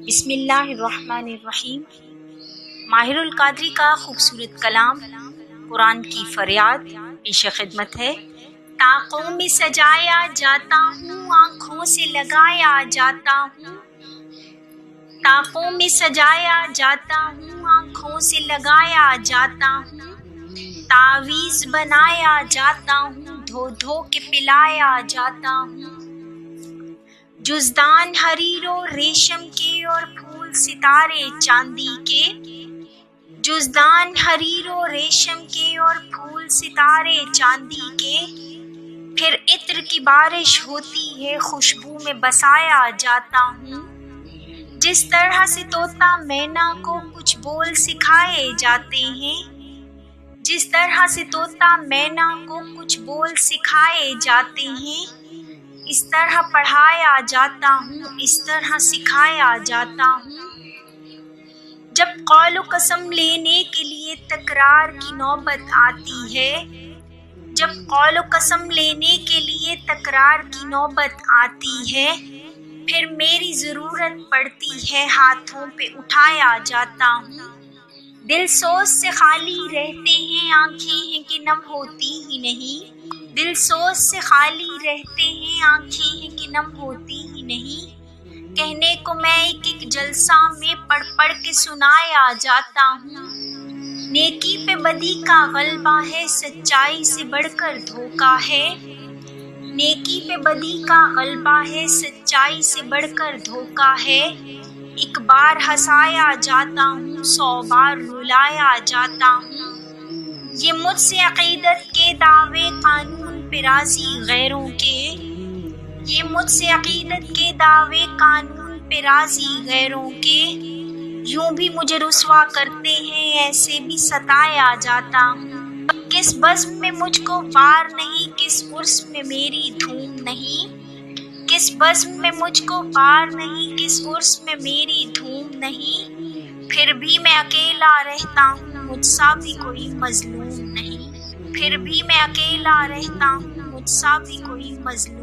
بسم اللہ الرحمن الرحیم۔ ماہر القادری کا خوبصورت کلام، قرآن کی فریاد پیش خدمت ہے۔ طاقوں میں سجایا جاتا ہوں، آنکھوں سے لگایا جاتا ہوں، طاقوں میں سجایا جاتا ہوں، آنکھوں سے لگایا جاتا ہوں، تعویذ بنایا جاتا ہوں، دھو دھو کے پلایا جاتا ہوں، جزدان حریر و ریشم کے اور پھول ستارے چاندی کے، جزدان حریر و ریشم کے اور پھول ستارے چاندی کے، پھر عطر کی بارش ہوتی ہے، خوشبو میں بسایا جاتا ہوں، جس طرح سے طوطا مینا کو کچھ بول سکھائے جاتے ہیں، جس طرح سے طوطا مینا کو کچھ بول سکھائے جاتے ہیں، اس طرح پڑھایا جاتا ہوں، اس طرح سکھایا جاتا ہوں۔ جب قول و قسم لینے کے لیے تکرار کی نوبت آتی ہے، جب قول و قسم لینے کے لیے تکرار کی نوبت آتی ہے، پھر میری ضرورت پڑتی ہے، ہاتھوں پہ اٹھایا جاتا ہوں، دل سوز سے خالی رہتے ہیں، آنکھیں ہیں کہ نم ہوتی ہی نہیں، دل سوز سے خالی رہتے ہیں، آنکھیں ہیں کہ نم ہوتی ہی نہیں، کہنے کو میں ایک ایک جلسہ میں پڑھ پڑھ کے سنایا جاتا ہوں، نیکی پہ بدی کا غلبہ ہے، سچائی سے بڑھ کر دھوکا ہے، نیکی پہ بدی کا غلبہ ہے، سچائی سے بڑھ کر دھوکا ہے، ایک بار ہنسایا جاتا ہوں، 100 بار رلایا جاتا ہوں، یہ مجھ سے عقیدت کے دعوے قانون پہ راضی غیروں کے، یہ مجھ سے عقیدت کے دعوے قانون پہ راضی غیروں کے، یوں بھی مجھے رسوا کرتے ہیں، ایسے بھی ستایا جاتا ہوں، کس بزم میں مجھ کو بار نہیں، کس عرس میں میری دھوم نہیں، کس بزم میں مجھ کو بار نہیں، کس عرس میں میری دھوم نہیں، پھر بھی میں اکیلا رہتا ہوں، مجھ سا بھی کوئی مظلوم نہیں، پھر بھی میں اکیلا رہتا ہوں، مجھ سا بھی کوئی مظلوم